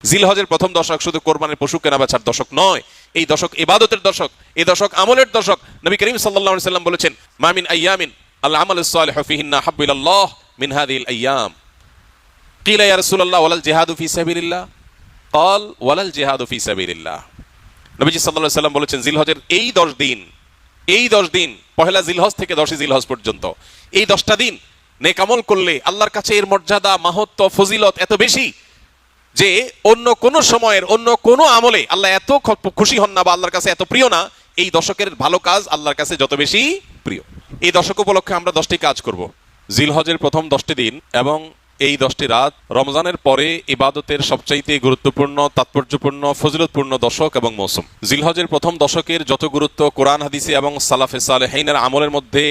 জিলহজের প্রথম দশক শুধু কোরবানির পশু কেনা বেচার দশক নয়, এই দশক ইবাদতের দশক, এই দশক আমলের দশক। নবী করিম সাল্লাল্লাহু আলাইহি সাল্লাম বলেছেন, মা মিন আইয়ামিন আল আমালুস সালিহু ফিহিন্না হাব্বু ইলাল্লাহ মিন হাযিহিল আইয়াম। কিলা ইয়া রাসূলুল্লাহ ওয়ালাল জিহাদু ফি সাবিলিল্লাহ? ক্বাল ওয়ালাল জিহাদু ফি সাবিলিল্লাহ। নবীজি সাল্লাল্লাহু আলাইহি সাল্লাম বলেছেন, জিলহজের এই 10 দিন পহেলা জিলহজ থেকে 10 জিলহজ পর্যন্ত এই 10টা দিন নেক আমল করলে আল্লাহর কাছে এর মর্যাদা, মাহাত্ম্য, ফজিলত এত বেশি যে অন্য কোন সময়ের অন্য কোন আমলে আল্লাহ এত খুশি হন না বা আল্লাহর কাছে এত প্রিয় না। এই দশকের ভালো কাজ আল্লাহর কাছে যত বেশি প্রিয়। এই দশক উপলক্ষে আমরা 10টি কাজ করব। জিলহজের প্রথম 10টি দিন এবং এই 10টি রাত রমজানের পরে ইবাদতের সবচাইতে গুরুত্বপূর্ণ, তাৎপর্যপূর্ণ, ফজিলতপূর্ণ দশক এবং মৌসুম। জিলহজের প্রথম দশকের যত গুরুত্ব কোরআন হাদিসে এবং সালাফে সালেহিনের আমলের মধ্যে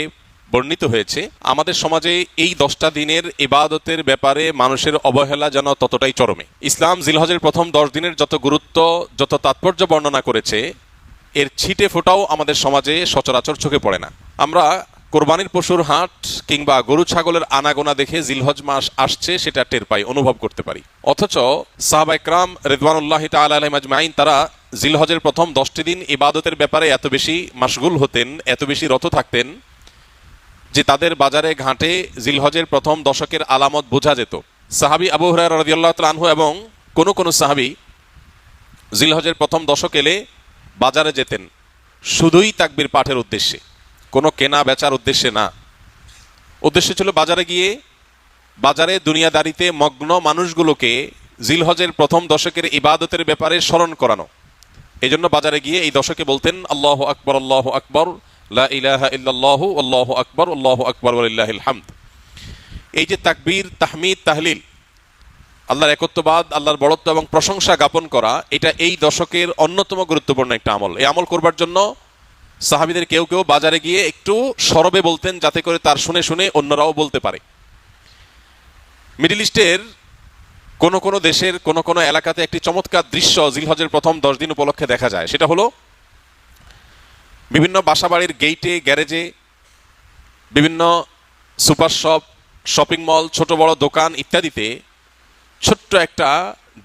বর্ণিত হয়েছে, আমাদের সমাজে এই 10টা দিনের ইবাদতের ব্যাপারে মানুষের অবহেলা যেন ততটাই চরমে। ইসলাম জিলহজের প্রথম 10 দিনের যত গুরুত্ব, যত তাৎপর্য বর্ণনা করেছে, এর ছিটে ফোটাও আমাদের সমাজে সচরাচর চোখে পড়ে না। আমরা কোরবানির পশুর হাট কিংবা গরু ছাগলের আনাগোনা দেখে জিলহজ মাস আসছে সেটা টের পাই, অনুভব করতে পারি। অথচ সাহাবা ইকরাম রিদওয়ানুল্লাহি তাআলা আলাইহিম আজমাইন তারা জিলহজের প্রথম 10টি দিন ইবাদতের ব্যাপারে এত বেশি মাশগুল হতেন, এত বেশি রত থাকতেন যে তাদের বাজারে ঘাটে জিলহজের প্রথম দশকের আলামত বোঝা যেত। সাহাবী আবু হুরায়রা রাদিয়াল্লাহু তাআলা আনহু এবং কোন সাহাবী জিলহজের প্রথম দশক এলে বাজারে যেতেন শুধুই তাকবীর পাঠের উদ্দেশ্যে, কোনো কেনা বেচার উদ্দেশ্যে না। উদ্দেশ্য ছিল বাজারে গিয়ে বাজারে দুনিয়াদারিতে মগ্ন মানুষগুলোকে জিলহজের প্রথম দশকের ইবাদতের ব্যাপারে স্মরণ করানো। এই জন্য বাজারে গিয়ে এই দশকে বলতেন, আল্লাহু আকবার, আল্লাহু আকবার, লা ইলাহা ইল্লাল্লাহু, আল্লাহু আকবার, আল্লাহু আকবার ওয়ালিল্লাহিল হামদ। এই যে তাকবীর, তাহমিদ, তাহলিল, আল্লাহর একত্ববাদ, আল্লাহর বড়ত্ব এবং প্রশংসা জ্ঞাপন করা, এটা এই দশকের অন্যতম গুরুত্বপূর্ণ একটা আমল। এই আমল করবার জন্য সাহাবীদের কেউ কেউ বাজারে গিয়ে একটু সরবে বলতেন, যাতে করে তার শুনে শুনে অন্যরাও বলতে পারে। মিডল ইস্টের কোন দেশের কোন এলাকাতে একটি চমৎকার দৃশ্য জিলহজের প্রথম 10 দিন উপলক্ষে দেখা যায়। সেটা হলো বিভিন্ন বাসাবাড়ির গেইটে, গ্যারেজে, বিভিন্ন সুপার শপ, শপিং মল, ছোট বড় দোকান ইত্যাদিতে ছোট্ট একটা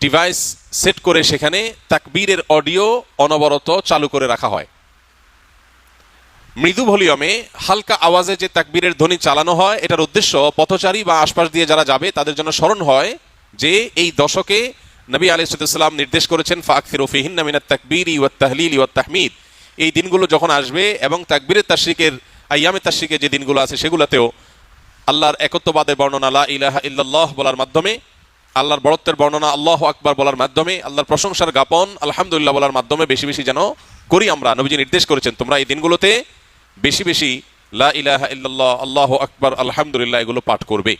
ডিভাইস সেট করে সেখানে তাকবীরের অডিও অনবরত চালু করে রাখা হয়। মৃদু ভলিউমে হালকা আওয়াজে যে তাকবীরের ধ্বনি চালানো হয়, এটার উদ্দেশ্য পথচারী বা আশপাশ দিয়ে যারা যাবে তাদের জন্য স্মরণ হয় যে এই দশকে নবী আলাইহিস সালাম নির্দেশ করেছেন, ফাকসিরু ফিহিন্না মিনাত তাকবীরি ওয়াত তাহলিলি ওয়াত তাহমিদ। এই দিনগুলো যখন আসবে এবং তাকবীরের তাশরিকের আইয়ামে তাশরিকের যে দিনগুলো আছে সেগুলোতেও আল্লাহর একত্ববাদের বর্ণনা লা ইলাহা ইল্লাল্লাহ বলার মাধ্যমে, আল্লাহর বড়ত্বের বর্ণনা আল্লাহু আকবার বলার মাধ্যমে, আল্লাহর প্রশংসার জ্ঞাপন আলহামদুলিল্লাহ বলার মাধ্যমে বেশি বেশি যেন করি আমরা। নবীজি নির্দেশ করেছেন, তোমরা এই দিনগুলোতে বেশি বেশি লা ইলাহা ইল্লাল্লাহ, আল্লাহু আকবার, আলহামদুলিল্লাহ এগুলো পাঠ করবে।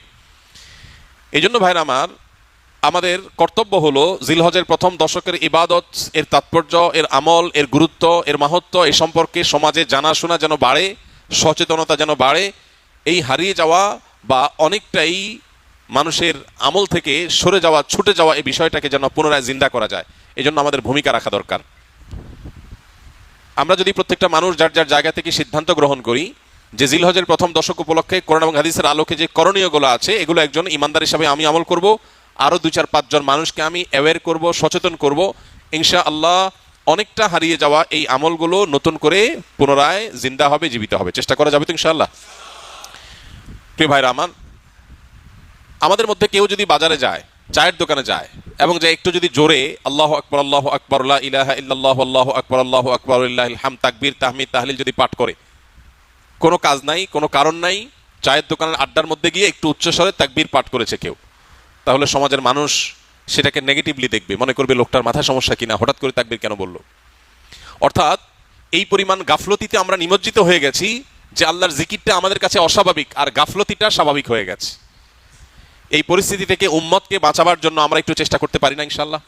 এই জন্য ভাইরা আমার, আমাদের কর্তব্য হলো জিলহজের প্রথম দশকের ইবাদত, এর তাৎপর্য, এর আমল, এর গুরুত্ব, এর মাহাত্ম্য এ সম্পর্কে সমাজে জানাশোনা যেন বাড়ে, সচেতনতা যেন বাড়ে। এই হারিয়ে যাওয়া বা অনেকটাই মানুষের আমল থেকে সরে যাওয়া, ছুটে যাওয়া এই বিষয়টাকে যেন পুনরায় জিন্দা করা যায়, এই জন্য আমাদের ভূমিকা রাখা দরকার। আমরা যদি প্রত্যেকটা মানুষ যার যার জায়গা থেকে সিদ্ধান্ত গ্রহণ করি যে জিলহজের প্রথম দশক উপলক্ষে কোরআন এবং হাদিসের আলোকে যে করণীয়গুলো আছে এগুলো একজন ইমানদার হিসাবে আমি আমল করব, আরও 2-4-5 জন মানুষকে আমি অ্যাওয়্যার করব, সচেতন করব, ইনশাআল্লাহ অনেকটা হারিয়ে যাওয়া এই আমলগুলো নতুন করে পুনরায় জিন্দা হবে, জীবিত হবে। চেষ্টা করা যাবে তো ইনশাআল্লাহ? প্রিয় ভাইরা আমার, আমাদের মধ্যে কেউ যদি বাজারে যায়, চায়ের দোকানে যায় এবং যে একটু যদি জোরে আল্লাহু আকবার, আল্লাহু আকবার, লা ইলাহা ইল্লাল্লাহু, আল্লাহু আকবার, আল্লাহু আকবার ওয়ালিল্লাহিল হামদ, তাকবীর, তাহমিদ, তাহলিল যদি পাঠ করে, কোনো কাজ নাই, কোনো কারণ নাই, চায়ের দোকানের আড্ডার মধ্যে গিয়ে একটু উচ্চস্বরে তাকবীর পাঠ করেছে কেউ, তাহলে সমাজের মানুষ সেটাকে নেগেটিভলি দেখবে, মনে করবে লোকটার মাথায় সমস্যা কিনা, হঠাৎ করে তাকবীর কেন বলল। অর্থাৎ এই পরিমাণ গাফলতিতে আমরা নিমজ্জিত হয়ে গেছি যে আল্লাহর জিকিরটা আমাদের কাছে অস্বাভাবিক আর গাফলতিটা স্বাভাবিক হয়ে গেছে। এই পরিস্থিতি থেকে উম্মতকে বাঁচাবার জন্য আমরা একটু চেষ্টা করতে পারি না ইনশাআল্লাহ?